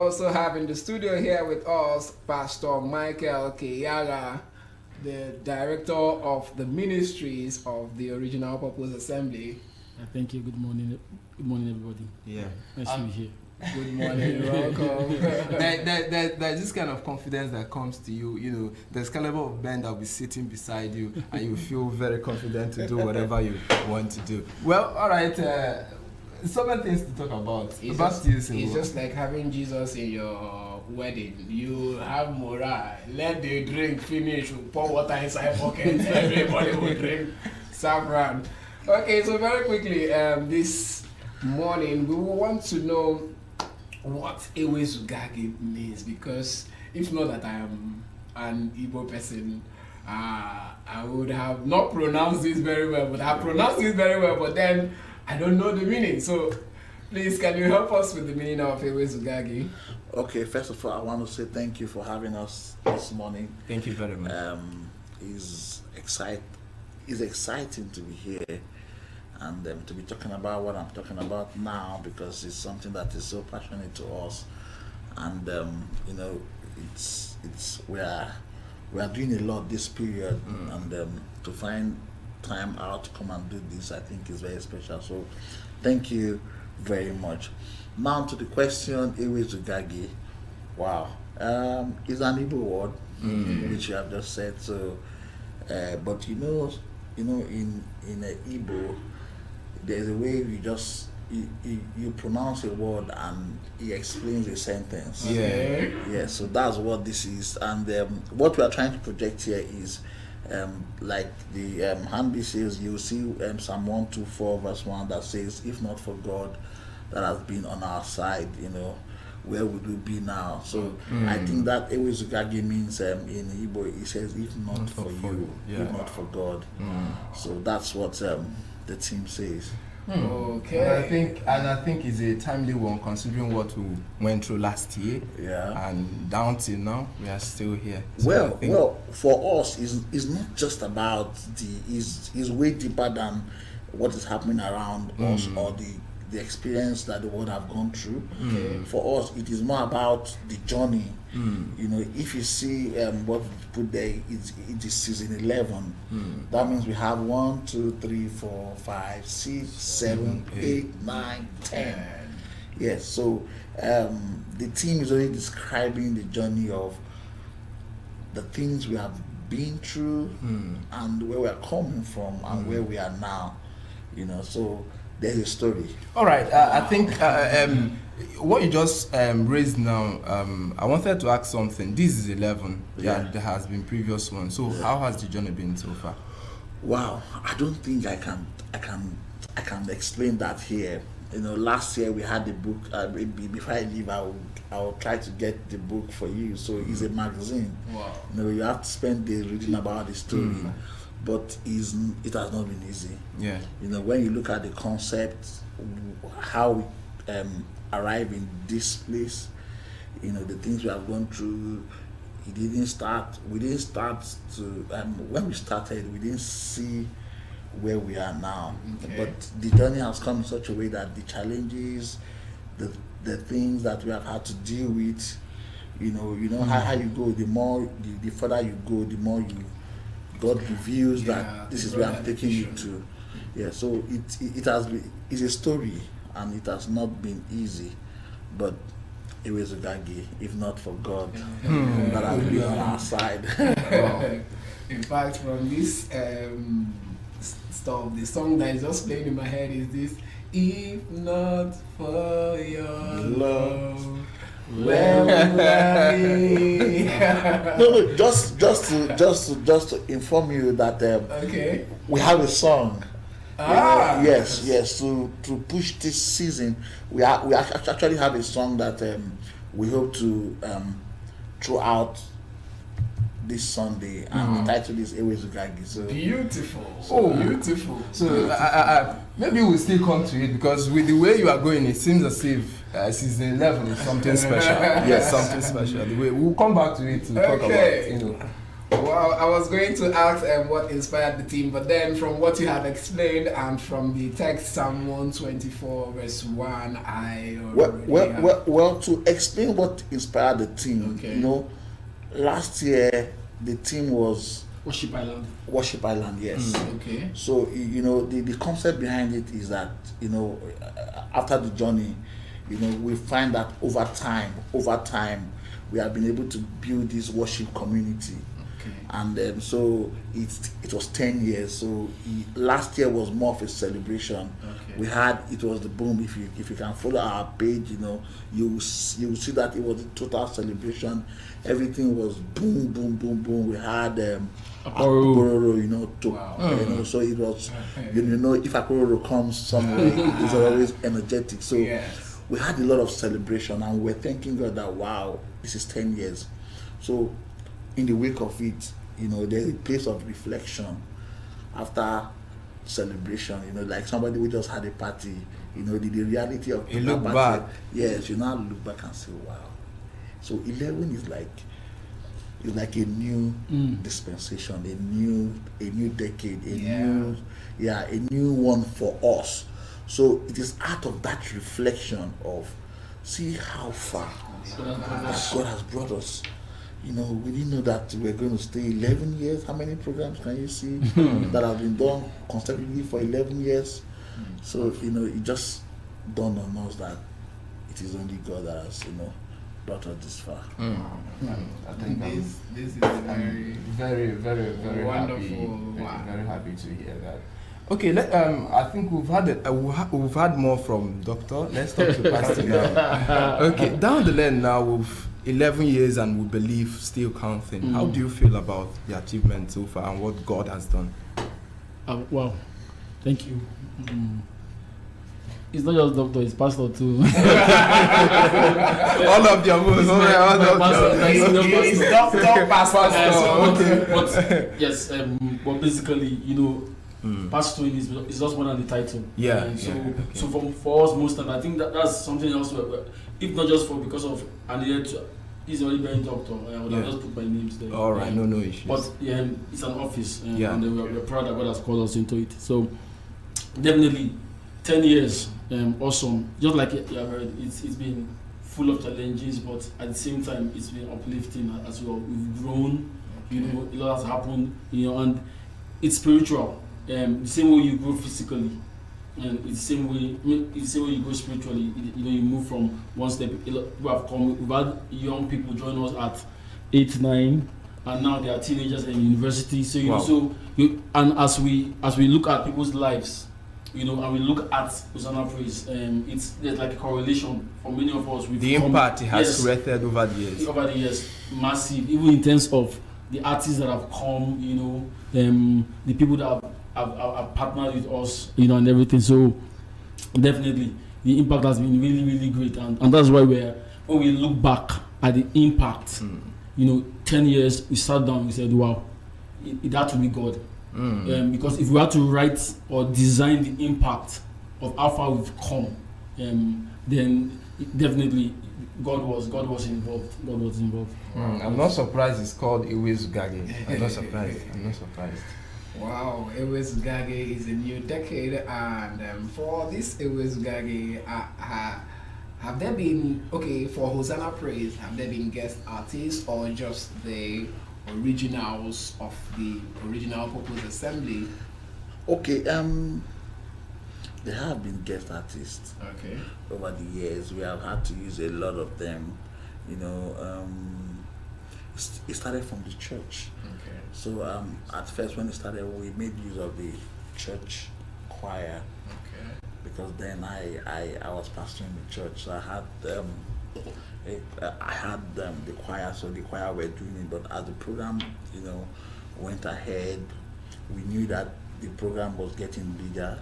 Also have in the studio here with us Pastor Micheal Keyagha, the director of the ministries of the Original Purpose Assembly. Thank you. Good morning. Good morning, everybody. Yeah. Nice to be here. Good morning, welcome. There's this kind of confidence that comes to you. You know, there's caliber of men that will be sitting beside you, and you feel very confident to do whatever you want to do. Well, all right. So many things to talk about. It's just like having Jesus in your wedding. You have morale. Let the drink finish. Pour water inside pocket. Everybody will drink. Saffron. Okay, so very quickly, this morning we will want to know what Ewezugagi means, because if not that I am an Igbo person, I would have not pronounced this very well, but I have pronounced this very well, but then I don't know the meaning. So please, can you help us with the meaning of Ewezugagi? Okay, first of all, I want to say thank you for having us this morning. Thank you very much. It's exciting to be here and to be talking about what I'm talking about now, because it's something that is so passionate to us. And you know, we are doing a lot this period, and to find time out to come and do this, I think is very special. So thank you very much. Now to the question, Ewezugagi. Wow. It's an Igbo word, which you have just said. So but you know in a Igbo, there's a way you pronounce a word and it explains a sentence. Yeah, so that's what this is. And what we are trying to project here is like the handbill says, you see Psalm 124 verse 1 that says, if not for God that has been on our side, you know, where would we be now? So I think that Ewezugagi means in Igbo it says, if not for you, if not for God. So that's what the team says. Okay. And I think it's a timely one, considering what we went through last year. Yeah. And down till now, we are still here. So well, for us, is not just about is way deeper than what is happening around us or the experience that the world have gone through. For us, it is more about the journey. You know, if you see what we put there, it is season 11. That means we have 1, 2, 3, 4, 5, 6, 7, 8, 9, 10. Yes, so the team is already describing the journey of the things we have been through and where we are coming from and where we are now. You know, so there's a story. All right. I think what you just raised now, I wanted to ask something. This is 11. Yeah, there has been previous one. So how has the journey been so far? Wow, I don't think I can explain that here. You know, last year we had the book. Before I leave, I will try to get the book for you. So it's a magazine. Wow. You know, you have to spend days reading about the story. But it has not been easy. Yeah. You know, when you look at the concept, how we arrive in this place, you know, the things we have gone through, we didn't start to, when we started, we didn't see where we are now. Okay. But the journey has come in such a way that the challenges, the things that we have had to deal with, you know how you go, the further you go, the more God reveals that this is where I'm taking you to. Yeah, so it's a story, and it has not been easy, but Ewezugagi, if not for God, that has been on our side. Wow. In fact, from this stuff, the song that is just playing in my head is this: if not for your love, where would I be? No, just to inform you that Okay. we have a song. Ah. Yes. To push this season, we actually have a song that we hope to throw out this Sunday, and the title is Ewezugagi. So Beautiful. Beautiful. So maybe we'll still come to it, because with the way you are going, it seems as if season 11 is something special. Yes, something special. We'll come back to it to talk about, you know. Well, I was going to ask what inspired the team, but then from what you have explained and from the text Psalm 124 verse 1, I already well, to explain what inspired the team, Okay. you know, last year the team was Worship Island. Worship Island, yes. Okay. So, you know, the concept behind it is that, you know, after the journey, you know, we find that over time, we have been able to build this worship community. Okay. And so it was 10 years. So last year was more of a celebration. Okay. We had, it was the boom. If you can follow our page, you know, you will see that it was a total celebration. Everything was boom, boom, boom, boom. We had Akororo, you know, to Wow. you know, so it was, you know, if Akororo comes somewhere, it's always energetic. So Yes. we had a lot of celebration, and we're thanking God that wow, this is 10 years. So in the wake of it, you know, there's a place of reflection after celebration. You know, like somebody who just had a party, you know, the reality of You that look party. back. Yes, you now look back and say, wow. So 11 is like a new dispensation, a new decade, a new one for us. So it is out of that reflection of see how far that God has brought us. You know, we didn't know that we're going to stay 11 years. How many programs can you see that have been done consecutively for 11 years? So, you know, it just dawned on us that it is only God that has, you know, brought us this far. I think This is I'm very very wonderful. happy. Wow. Very happy to hear that. Okay, I think we've had more from Doctor. Let's talk to Pastor now. Okay, down the line now, with 11 years and we believe still counting. How do you feel about the achievement so far and what God has done? Wow, thank you. It's not just doctor, it's pastor too. All of them. It's Dr. Pastor. But yes, but basically, you know, pastoring is just more than the title. Yeah. And so, Okay. so for us, most time, I think that's something else. If not just because of he's already been doctor, I would have just put my names there. All right, no issues. But yeah, it's an office, and we're proud that God has called us into it. So definitely, 10 years, awesome. Just like you have heard, it's been full of challenges, but at the same time, it's been uplifting as well. We've grown, you know, a lot has happened, you know, and it's spiritual. The same way you grow physically, and it's the same way you go spiritually. You know, you move from one step. We've had young people join us at 8, 9, and now they are teenagers in university. So you know, and as we look at people's lives, you know, and we look at Hosanna Praise, there's like a correlation for many of us. The impact it has created over the years. Over the years, massive. Even in terms of the artists that have come, you know, the people that have partnered with us, you know, and everything. So definitely, the impact has been really, really great, and that's why when we look back at the impact, you know, 10 years, we sat down, we said, wow, it had to be God. Because if we had to write or design the impact of how far we've come, then definitely God was involved. God was involved. I'm not surprised it's called Ewezugagi. I'm not surprised. Wow, Ewezugagi is a new decade, and for this Ewezugagi, have there been, for Hosanna Praise, have there been guest artists or just the originals of the original Purpose Assembly? Okay, there have been guest artists. Okay. Over the years, we have had to use a lot of them. You know, it started from the church. Okay. So at first, when it started, we made use of the church choir. Okay. Because then I was pastoring the church, so I had the choir, so the choir were doing it. But as the program, you know, went ahead, we knew that the program was getting bigger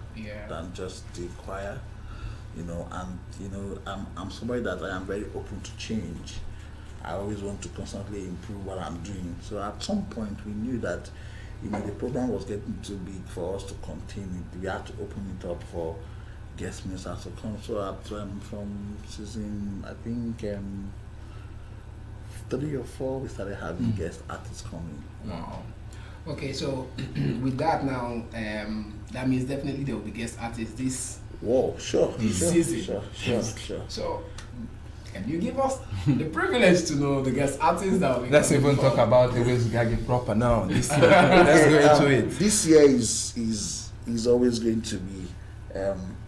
than just the choir, you know. And you know, I'm somebody that I am very open to change. I always want to constantly improve what I'm doing. So at some point, we knew that, you know, the program was getting too big for us to continue. We had to open it up for guest ministers to come. So at from season, I think 3 or 4, we started having guest artists coming. Wow. Okay, so with that now, that means definitely there will be guest artists this season. Sure. So, can you give us the privilege to know the guest artists that will be Let's even talk about the Ewezugagi proper now. This year. Let's go into it. This year is always going to be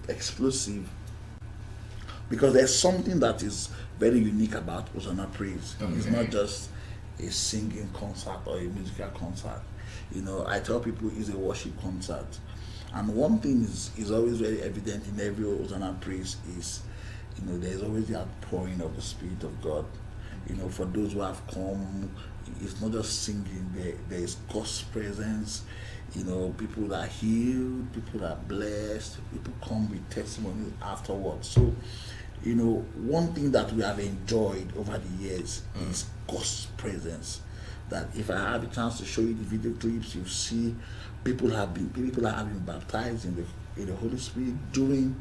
explosive, because there's something that is very unique about Hosanna Praise. Okay. It's not just a singing concert or a musical concert. You know, I tell people it's a worship concert. And one thing is always very evident in every Hosanna Praise is, you know, there's always the outpouring of the Spirit of God. You know, for those who have come, it's not just singing, there is God's presence. You know, people are healed, people are blessed, people come with testimonies afterwards. So, you know, one thing that we have enjoyed over the years is God's presence. That if I have a chance to show you the video clips, you see people are having baptized in the Holy Spirit during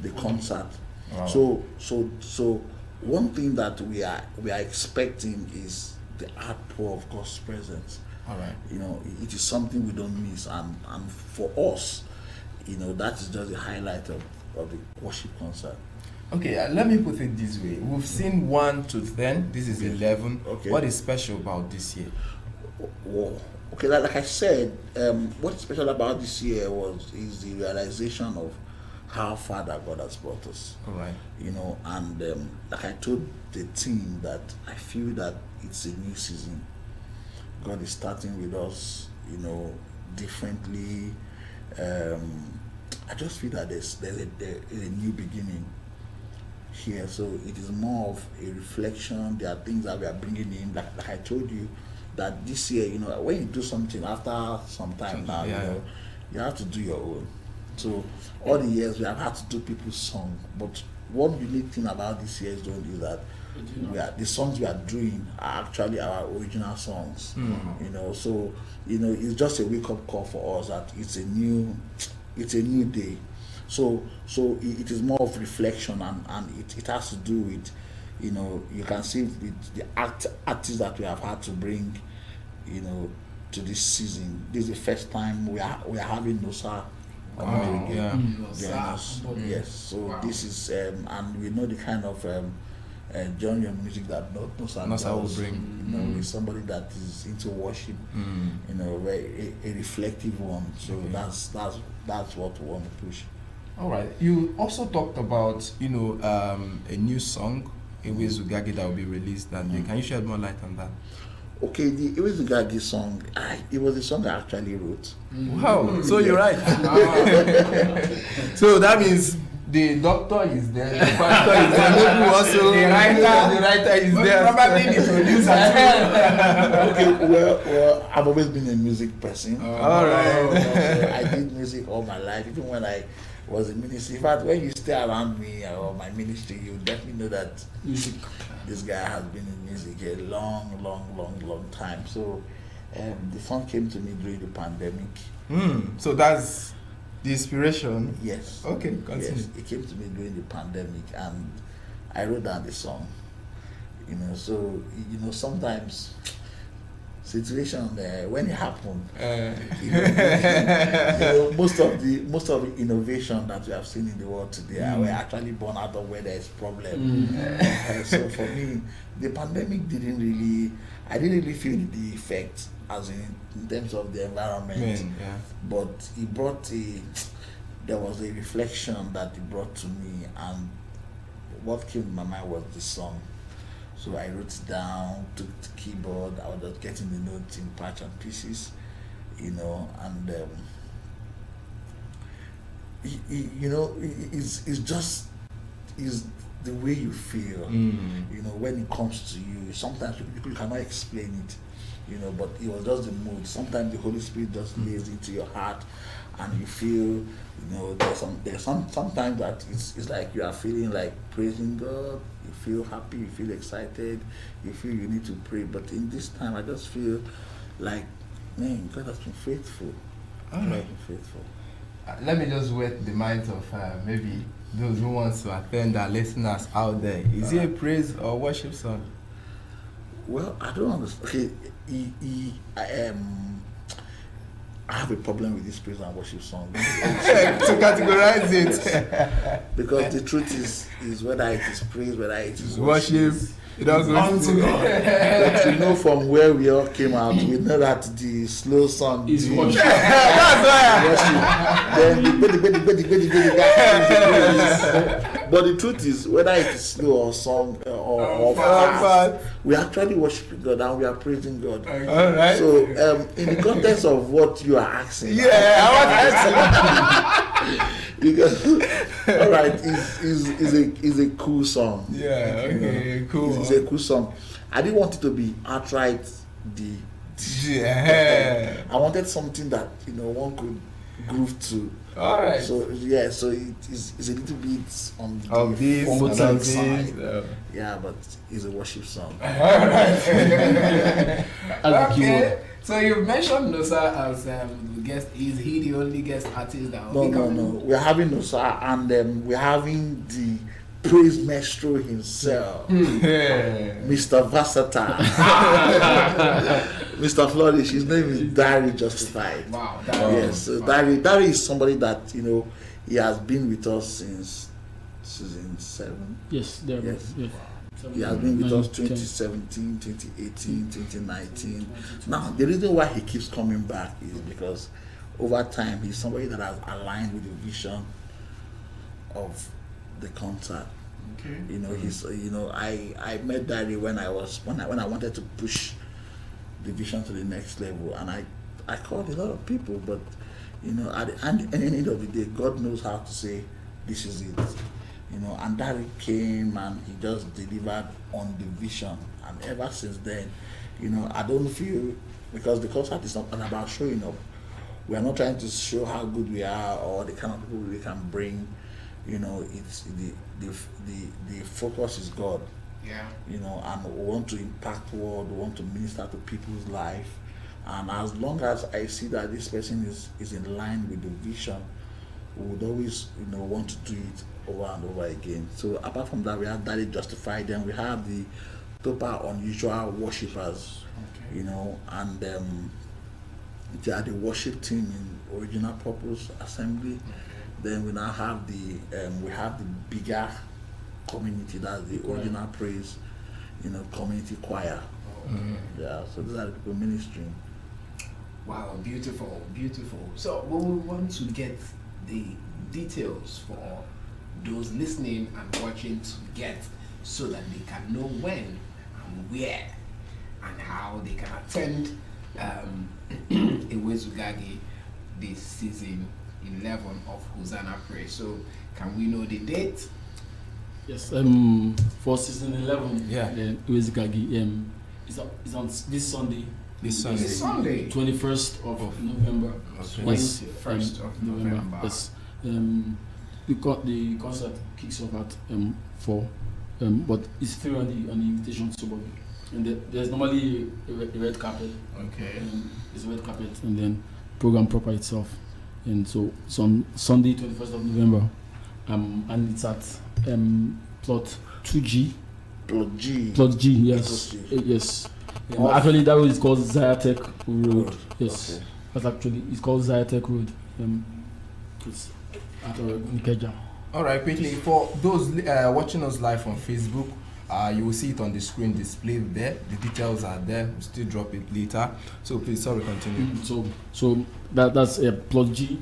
the concert. Wow. So one thing that we are expecting is the outpour of God's presence. All right. You know, it is something we don't miss, and for us, you know, that is just the highlight of the worship concert. Okay, let me put it this way. We've seen 1 to 10. This is 11. Okay. What is special about this year? Okay, like I said, what's special about this year is the realization of how far that God has brought us. All right. You know, and like I told the team, that I feel that it's a new season. God is starting with us, you know, differently. I just feel that there's a new beginning here. So it is more of a reflection. There are things that we are bringing in. Like I told you, that this year, you know, when you do something after some time now, you know, you have to do your own. So all the years we have had to do people's song, but one unique thing about this year's don't do that. The songs we are doing are actually our original songs. You know, so you know, it's just a wake-up call for us that it's a new day. So it is more of reflection, and it has to do with, you know, you can see with the artists that we have had to bring, you know, to this season. This is the first time we are having Nosa. Yes. So this is and we know the kind of genre of music that Nosa will bring. You know, is somebody that is into worship. You know, a reflective one. So that's what we want to push. All right. You also talked about, you know, a new song, Ewezugagi, that will be released that day. Can you shed more light on that? Okay, the Ewezugagi song, it was a song I actually wrote. Wow, so you're right. So that means the doctor is there, the pastor is there, maybe also the writer is there. Probably the producer. Okay, well, I've always been a music person. All right. I did music all my life, even when I was in ministry. In fact, when you stay around me or my ministry, you definitely know that this guy has been in music a long time. So the song came to me during the pandemic. So that's the inspiration? Yes. Okay, continue. Yes, it came to me during the pandemic, and I wrote down the song. You know, so, you know, sometimes situation when it happened, you know, most of the innovation that we have seen in the world today were actually born out of where there is problem. So for me, the pandemic I didn't really feel the effect as in terms of the environment, but it brought there was a reflection that it brought to me, and what came to my mind was the song. So I wrote it down, took the keyboard, I was just getting the notes in parts and pieces, you know, and you know, it's the way you feel, you know, when it comes to you. Sometimes people cannot explain it, you know, but it was just the mood. Sometimes the Holy Spirit just lays into your heart, and you feel, you know, there's sometimes that it's like you are feeling like praising God. You feel happy, you feel excited, you feel you need to pray. But in this time, I just feel like, man, God has been faithful. All right. Faithful. Let me just whet the minds of maybe those who want to attend, our listeners out there. Is it a praise or worship song? Well, I don't understand. Okay, I have a problem with this praise and worship song. To categorize it. Because the truth is whether it is praise, whether it is worship. It doesn't Unto God. But you know, from where we all came out, we know that the slow song Is the worship. worship. Then the but the truth is, whether it is slow or song or fast, we are actually worshiping God and we are praising God. All right. So, in the context of what you are asking, I want because all right, is a cool song. Yeah. Okay. Cool. It's a cool song. I didn't want it to be outright the. Yeah. I wanted something that one could groove to. All right. So yeah, so it's a little bit on the Of this, folk side. this. Yeah, but it's a worship song. Okay. So you've mentioned Nosa as the guest. Is he the only guest artist that will be coming? No. We're having Nosa and we're having the praise maestro himself, Mr. Versatile, Mr. Flourish. His name is Dari Justified. Wow. Yes, so Dari is somebody that he has been with us since season 7. Yes, there. Yes. Yes. He has been with us 10. 2017, 2018, 2019. Now, the reason why he keeps coming back is because over time he's somebody that has aligned with the vision of the concert. Okay. He's I met Dari when I wanted to push the vision to the next level, and I called a lot of people, but at the end of the day, God knows how to say this is it. And Dari came and he just delivered on the vision, and ever since then, I don't feel, because the concert is not about showing up. We are not trying to show how good we are or the kind of people we can bring. It's the focus is God. Yeah. And we want to impact the world, we want to minister to people's life, and as long as I see that this person is in line with the vision, we would always want to do it over and over again. So apart from that, we have Daddy Justified, then we have the Topa Unusual Worshippers, and they are the worship team in Original Purpose Assembly. Then we now have the bigger community, that's the Original Praise, community choir. Yeah, so these are the people ministering. Wow, beautiful. So we will want to get the details for those listening and watching to get, so that they can know when and where and how they can attend Ewezugagi this season 11 of Hosanna Praise. So can we know the date? Yes, for season 11, Ewezugagi is on this Sunday. This Sunday. 21st of November. Okay. Yes, 21st of November. Yes. The concert kicks off at 4, but it's free on the invitation suburb. And there's normally a red carpet. Okay. It's a red carpet, and then program proper itself. And so it's on Sunday, 21st of November, and it's at plot 2G. Plot G, yes. Yes. Actually, that road is called Zyatech Road. Yes. Okay. That's actually, it's called Zyatech Road. It's at Ewezugagi Keyagha. All right, quickly, for those watching us live on Facebook, you will see it on the screen displayed there. The details are there. We'll still drop it later. So please, continue. So that's plot G.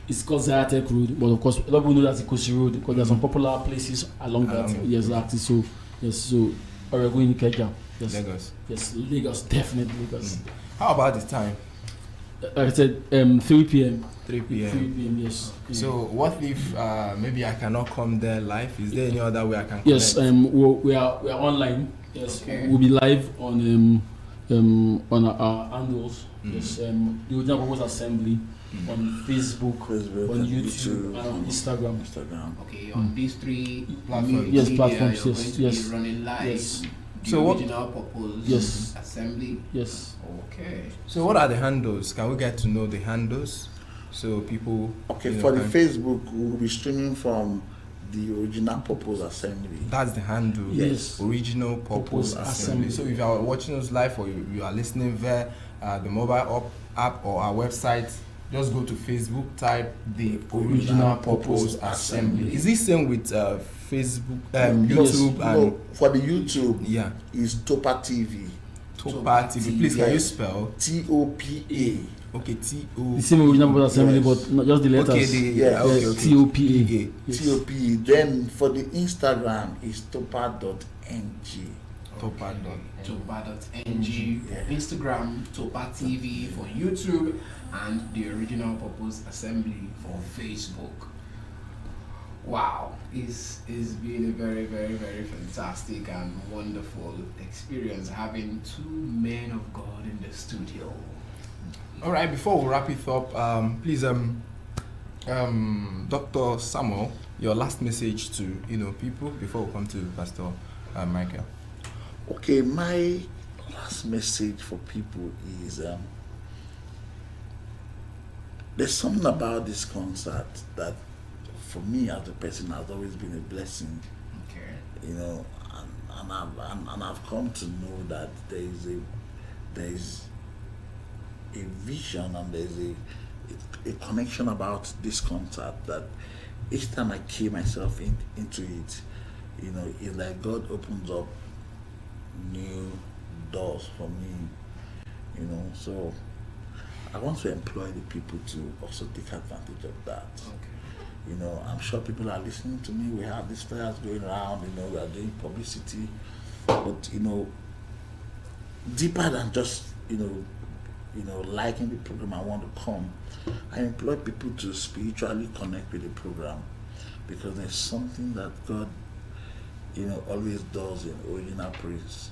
It's called Zyatech Road, but of course, a lot of people know that's the Kosi Road because there are some popular places along that. Yes, exactly. So Ewezugagi Keyagha. Yes. Lagos. Yes, Lagos, definitely Lagos. How about the time? Like I said, 3 p.m. 3 p.m. 3 p.m. Yes. So what if maybe I cannot come there live? Is there any other way I can connect? Yes, we are online. Yes, okay. We'll be live on our handles. Yes, the Original Purpose Assembly on Facebook, on YouTube, and on Instagram. Okay, on these 3 platforms. Yes, media, platforms. You're Yes, going to yes. be running live. Yes. The Original Purpose Assembly. Yes. Okay. So what are the handles? Can we get to know the handles so people? Okay, for the Facebook, we will be streaming from the Original Purpose Assembly. That's the handle. Yes. Original Purpose Assembly. So if you are watching us live or you are listening via the mobile app or our website, just go to Facebook, type the Original Purpose Assembly. Is this same with Facebook, YouTube? No, for the YouTube, yeah, is Topa TV. Topa TV. Please, can you spell? T-O-P-A. Okay, T-O. The same Original Purpose Assembly, but not just the letters. Okay, okay. T-O-P-A. Yes. T-O-P. Then for the Instagram is topa.ng. Topa.ng. Instagram, Topa TV for YouTube, and the Original Purpose Assembly for Facebook. Wow, it's been a very, very, very fantastic and wonderful experience having two men of God in the studio. All right, before we wrap it up, please, Dr. Samuel, your last message to people before we come to Pastor Micheal. Okay, my last message for people is there's something about this concert that, for me as a person, has always been a blessing. Okay. And I've come to know that there is a vision and there's a connection about this concert that each time I key myself into it, it's like God opens up new doors for me, so I want to employ the people to also take advantage of that. Okay. I'm sure people are listening to me. We have these flyers going around, we are doing publicity, but deeper than just liking the program, I want to come. I employ people to spiritually connect with the program, because there's something that God always does in Original Praise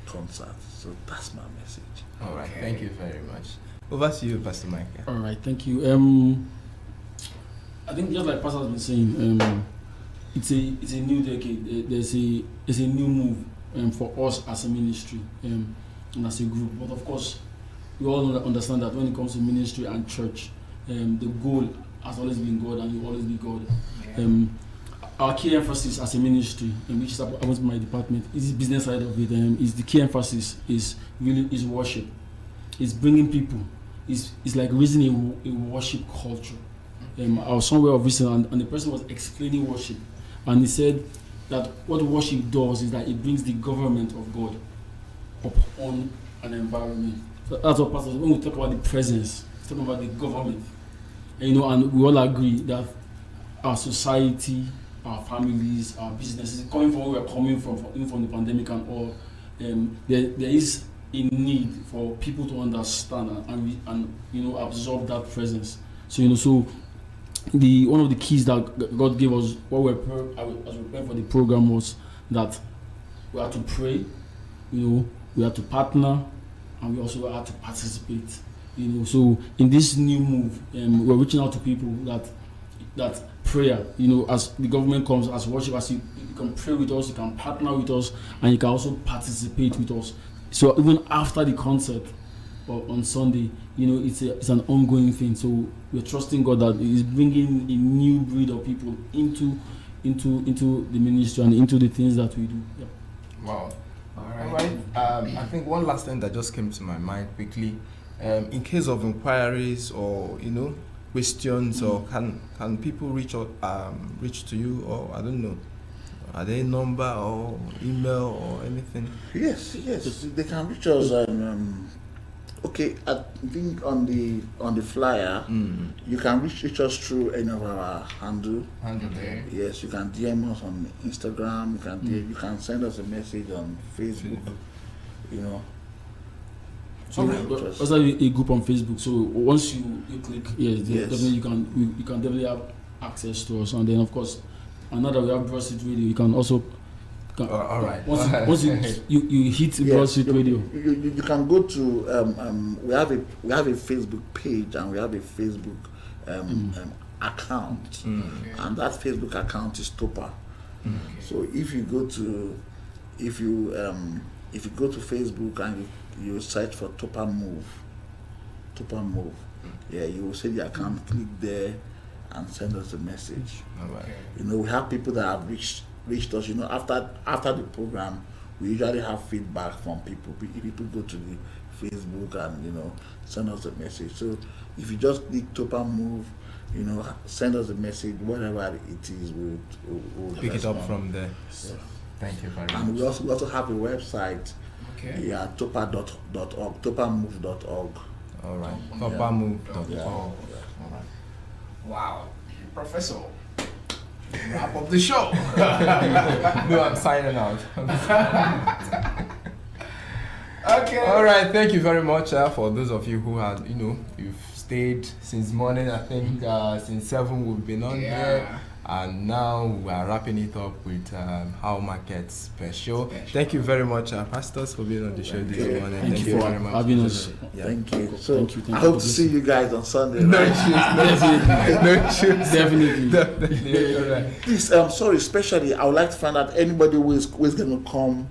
concerts. So that's my message. All right, thank you very much. Over to you, Pastor Micheal. All right, thank you. I think just like Pastor has been saying, it's a new decade. There's a new move for us as a ministry and as a group. But of course, we all understand that when it comes to ministry and church, the goal has always been God and will always be God. Yeah. Our key emphasis as a ministry, which is about my department, is the business side of it. Is the key emphasis is worship. It's bringing people. It's like raising a worship culture. I was somewhere of recent, and the person was explaining worship, and he said that what worship does is that it brings the government of God upon an environment. So that's what Pastor, when we talk about the presence, we talk about the government, and we all agree that our society, our families, our businesses, coming from where we're coming from the pandemic and all, there is a need for people to understand and absorb that presence. So one of the keys that God gave us as we prepared for the program was that we had to pray, we had to partner, and we also had to participate. So in this new move, we're reaching out to people that prayer, as the government comes, as worship, as you can pray with us, you can partner with us, and you can also participate with us. So even after the concert or on Sunday, it's an ongoing thing. So we're trusting God that He's bringing a new breed of people into the ministry and into the things that we do. Yeah. Wow. All right. I think one last thing that just came to my mind quickly, in case of inquiries or questions, or can people reach to you, or I don't know, are there a number or email or anything? Yes, they can reach us. Okay, I think on the flyer, you can reach us through any of our handle there. Yes, you can DM us on Instagram. You can send us a message on Facebook. So also a group on Facebook. So once you click, definitely you can definitely have access to us. And then of course, another we have Broad Street Radio. You can also. All right. Once you hit Broad Street Radio, you can go to we have a Facebook page and we have a Facebook account, and that Facebook account is Topa. So if you go to Facebook and you search for Topa Move, you will see the account. Click there, and send us a message. All right. You know, we have people that have reached us. You know, after the program, we usually have feedback from people. People go to the Facebook and, you know, send us a message. So if you just need Topa Move, you know, send us a message, whatever it is, we'll pick it up from there. Yeah. Thank you very much. And we also have a website. Okay. Yeah, topa.org, topamove.org. All right. Yeah. Topamove.org. Yeah. All right. Wow. Professor, wrap up the show. No, I'm signing out. Okay. All right. Thank you very much for those of you who had, you know, you've stayed since morning. I think since 7 we've been on here. And now we are wrapping it up with How Market Special. Thank you very much, pastors, for being on the show this morning. Thank you for very much having us. Yeah. Thank you. So Thank you. I hope to see you guys on Sunday. No right? issues. No issues. Definitely. Definitely. All right. Please, sorry, especially I would like to find out anybody who is going to come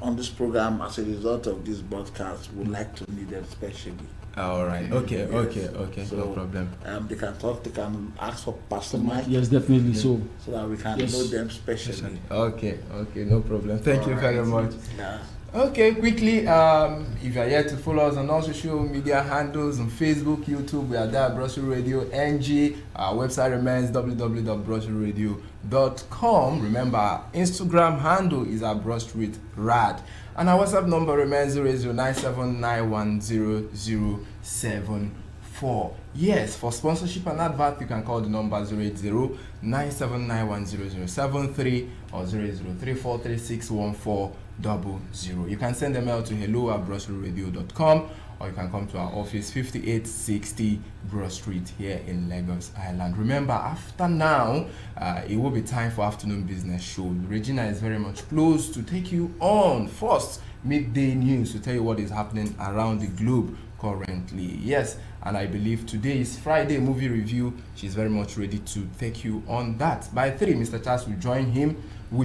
on this program as a result of this broadcast would like to meet them specially. All right. Okay. Yes. Okay. So, no problem. They can talk. They can ask for Pastor Mike. Yes, definitely. So that we can Yes. know them specially. Okay. No problem. Thank you very much. Yeah. Okay, quickly, if you are yet to follow us on all social media handles on Facebook, YouTube, we are there at Brussels Radio NG. Our website remains www.brusselsradio.com. Remember, our Instagram handle is at BrussRad. And our WhatsApp number remains 08097910074. Yes, for sponsorship and advert, you can call the number 08097910073 or 08034361400. You can send a mail to hello@brusselsradio.com, or you can come to our office 5860 Broad Street here in Lagos Island. Remember, after now, it will be time for afternoon business show. Regina is very much close to take you on first midday news to tell you what is happening around the globe currently. Yes, and I believe today is Friday movie review. She's very much ready to take you on that. By 3, Mr. Charles will join her, where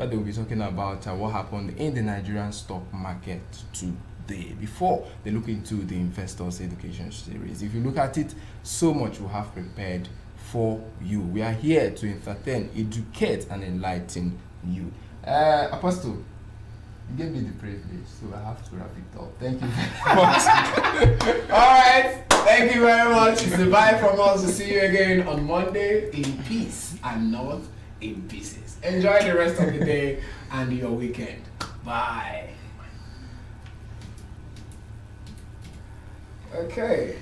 they will be talking about what happened in the Nigerian stock market today before they look into the investors education series. If you look at it, so much we have prepared for you. We are here to entertain, educate, and enlighten you. Apostle, you gave me the privilege, so I have to wrap it up. Thank you very much. All right. Thank you very much. It's a bye from us. We'll see you again on Monday in peace and not in pieces. Enjoy the rest of the day and your weekend. Bye. Okay.